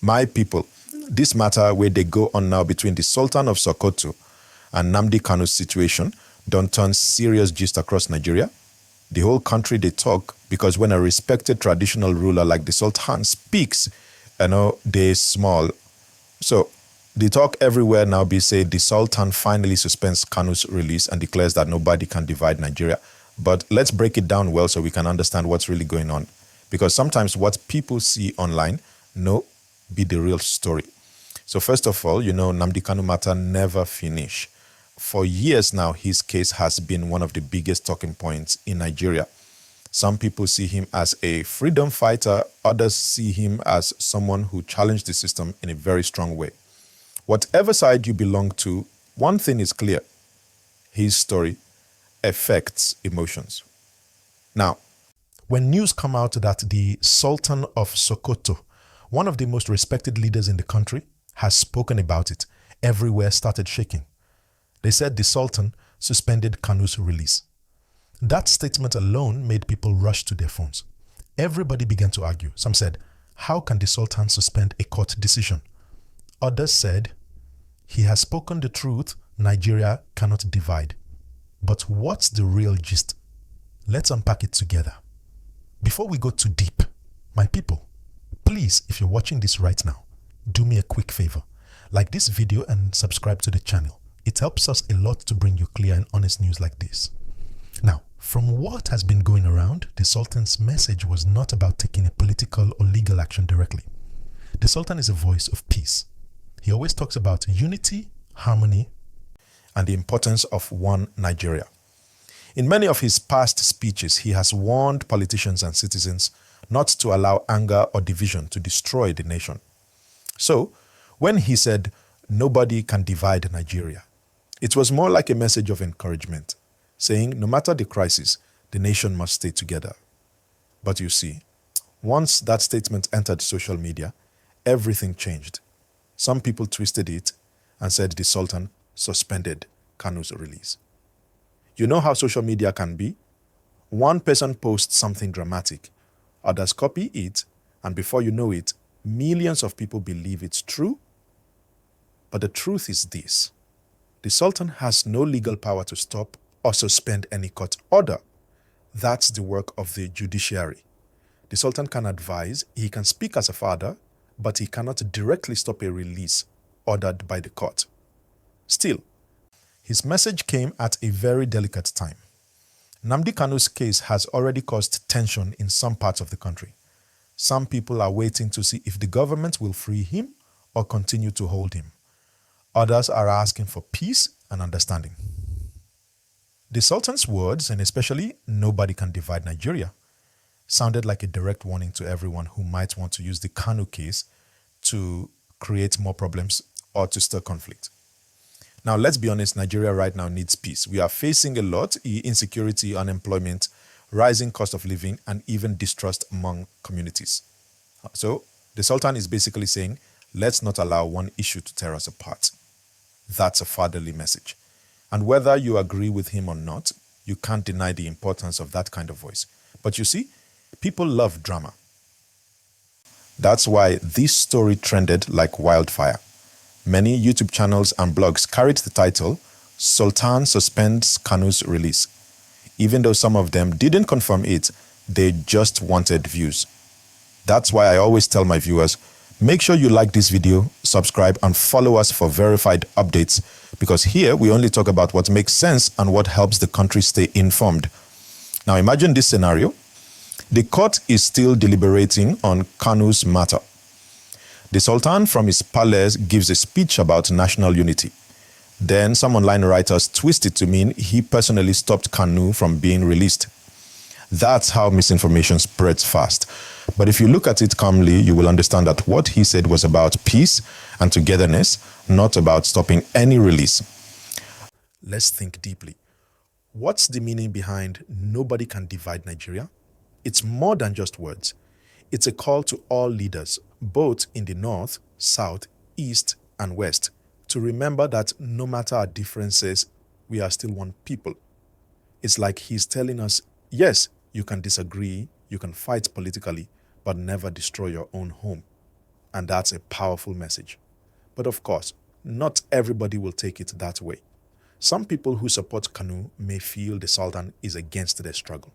My people, this matter where they go on now between the Sultan of Sokoto and Nnamdi Kanu's situation don't turn serious gist across Nigeria. The whole country they talk because when a respected traditional ruler like the Sultan speaks, they small. So the talk everywhere now be say the Sultan finally suspends Kanu's release and declares that nobody can divide Nigeria. But let's break it down well so we can understand what's really going on. Because sometimes what people see online no be the real story. So first of all, Nnamdi Kanu matter never finish. For years now, his case has been one of the biggest talking points in Nigeria. Some people see him as a freedom fighter, others see him as someone who challenged the system in a very strong way. Whatever side you belong to, one thing is clear. His story affects emotions. Now, when news come out that the Sultan of Sokoto, one of the most respected leaders in the country, has spoken about it, everywhere started shaking. They said the Sultan suspended Kanu's release. That statement alone made people rush to their phones. Everybody began to argue. Some said, how can the Sultan suspend a court decision? Others said, he has spoken the truth, Nigeria cannot divide. But what's the real gist? Let's unpack it together. Before we go too deep, my people, please, if you're watching this right now, do me a quick favor. Like this video and subscribe to the channel. It helps us a lot to bring you clear and honest news like this. Now, from what has been going around, the Sultan's message was not about taking a political or legal action directly. The Sultan is a voice of peace. He always talks about unity, harmony, and the importance of one Nigeria. In many of his past speeches, he has warned politicians and citizens not to allow anger or division to destroy the nation. So, when he said, nobody can divide Nigeria, it was more like a message of encouragement, saying no matter the crisis, the nation must stay together. But you see, once that statement entered social media, everything changed. Some people twisted it and said the Sultan suspended Kanu's release. You know how social media can be? One person posts something dramatic, others copy it, and before you know it, millions of people believe it's true. But the truth is this: the Sultan has no legal power to stop or suspend any court order. That's the work of the judiciary. The Sultan can advise, he can speak as a father, but he cannot directly stop a release ordered by the court. Still, his message came at a very delicate time. Nnamdi Kanu's case has already caused tension in some parts of the country. Some people are waiting to see if the government will free him or continue to hold him. Others are asking for peace and understanding. The Sultan's words, and especially nobody can divide Nigeria, sounded like a direct warning to everyone who might want to use the Kanu case to create more problems or to stir conflict. Now, let's be honest, Nigeria right now needs peace. We are facing a lot: insecurity, unemployment, rising cost of living, and even distrust among communities. So the Sultan is basically saying, let's not allow one issue to tear us apart. That's a fatherly message. And whether you agree with him or not, you can't deny the importance of that kind of voice. But you see, people love drama. That's why this story trended like wildfire. Many YouTube channels and blogs carried the title, Sultan Suspends Kanu's Release. Even though some of them didn't confirm it, they just wanted views. That's why I always tell my viewers, make sure you like this video, subscribe, and follow us for verified updates, because here we only talk about what makes sense and what helps the country stay informed. Now imagine this scenario. The court is still deliberating on Kanu's matter. The Sultan from his palace gives a speech about national unity. Then some online writers twist it to mean he personally stopped Kanu from being released. That's how misinformation spreads fast. But if you look at it calmly, you will understand that what he said was about peace and togetherness, not about stopping any release. Let's think deeply. What's the meaning behind nobody can divide Nigeria? It's more than just words. It's a call to all leaders, both in the north, south, east, and west, to remember that no matter our differences, we are still one people. It's like he's telling us, yes, you can disagree, you can fight politically, but never destroy your own home. And that's a powerful message. But of course, not everybody will take it that way. Some people who support Kanu may feel the Sultan is against their struggle.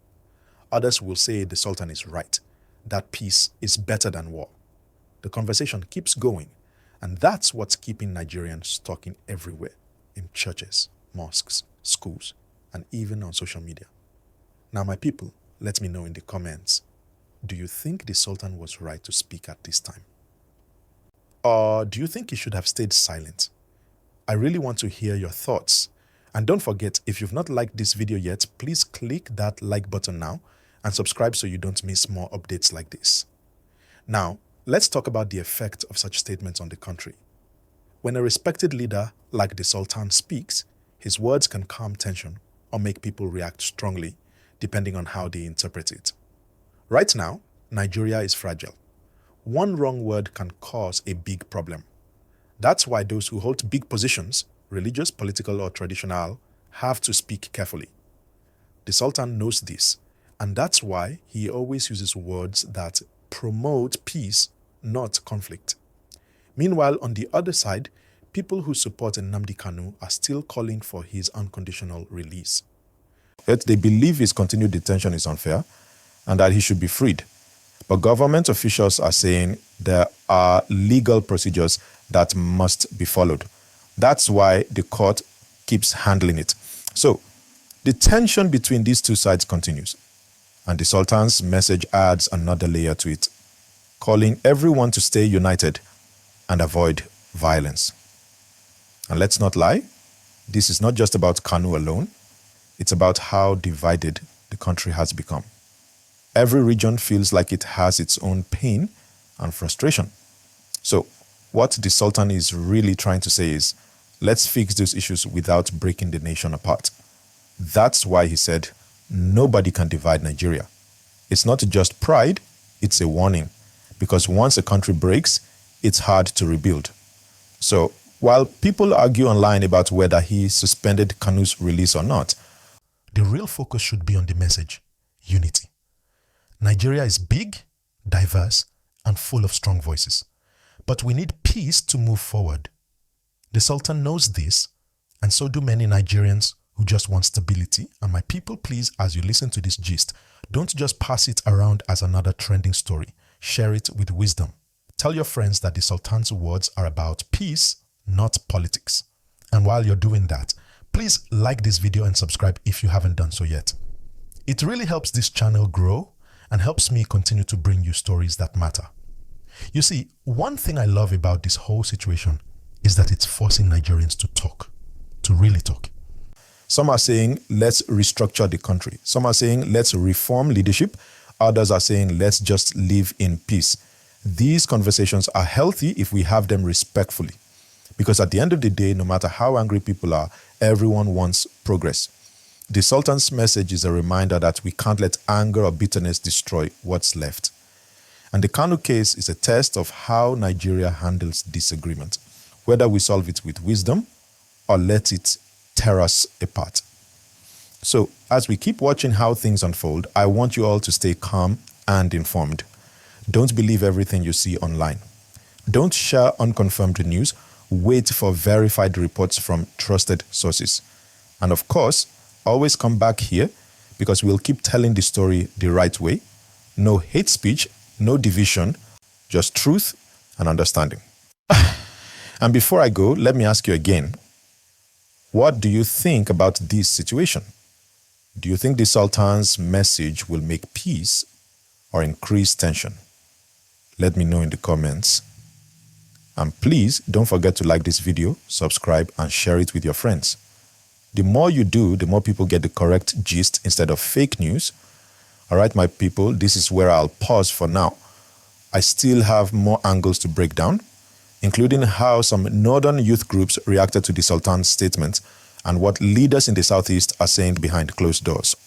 Others will say the Sultan is right, that peace is better than war. The conversation keeps going, and that's what's keeping Nigerians talking everywhere, in churches, mosques, schools, and even on social media. Now, my people, let me know in the comments, do you think the Sultan was right to speak at this time? Or do you think he should have stayed silent? I really want to hear your thoughts. And don't forget, if you've not liked this video yet, please click that like button now and subscribe so you don't miss more updates like this. Now, let's talk about the effect of such statements on the country. When a respected leader like the Sultan speaks, his words can calm tension or make people react strongly, depending on how they interpret it. Right now, Nigeria is fragile. One wrong word can cause a big problem. That's why those who hold big positions, religious, political, or traditional, have to speak carefully. The Sultan knows this, and that's why he always uses words that promote peace, not conflict. Meanwhile, on the other side, people who support Nnamdi Kanu are still calling for his unconditional release. Yet they believe his continued detention is unfair and that he should be freed. But government officials are saying there are legal procedures that must be followed. That's why the court keeps handling it. So, the tension between these two sides continues. And the Sultan's message adds another layer to it, calling everyone to stay united and avoid violence. And let's not lie, this is not just about Kanu alone. It's about how divided the country has become. Every region feels like it has its own pain and frustration. So, what the Sultan is really trying to say is, let's fix those issues without breaking the nation apart. That's why he said, nobody can divide Nigeria. It's not just pride, it's a warning. Because once a country breaks, it's hard to rebuild. So, while people argue online about whether he suspended Kanu's release or not, the real focus should be on the message, unity. Nigeria is big, diverse, and full of strong voices. But we need peace to move forward. The Sultan knows this, and so do many Nigerians who just want stability. And my people, please, as you listen to this gist, don't just pass it around as another trending story. Share it with wisdom. Tell your friends that the Sultan's words are about peace, not politics. And while you're doing that, please like this video and subscribe if you haven't done so yet. It really helps this channel grow and helps me continue to bring you stories that matter. You see, one thing I love about this whole situation is that it's forcing Nigerians to talk, to really talk. Some are saying, let's restructure the country. Some are saying, let's reform leadership. Others are saying, let's just live in peace. These conversations are healthy if we have them respectfully. Because at the end of the day, no matter how angry people are, everyone wants progress. The Sultan's message is a reminder that we can't let anger or bitterness destroy what's left. And the Kanu case is a test of how Nigeria handles disagreement, whether we solve it with wisdom or let it tear us apart. So, as we keep watching how things unfold, I want you all to stay calm and informed. Don't believe everything you see online. Don't share unconfirmed news. Wait for verified reports from trusted sources. And of course, always come back here because we'll keep telling the story the right way. No hate speech, no division, just truth and understanding. And before I go, let me ask you again, what do you think about this situation? Do you think the Sultan's message will make peace or increase tension? Let me know in the comments. And please don't forget to like this video, subscribe, and share it with your friends. The more you do, the more people get the correct gist instead of fake news. All right, my people, this is where I'll pause for now. I still have more angles to break down, including how some northern youth groups reacted to the Sultan's statement and what leaders in the southeast are saying behind closed doors.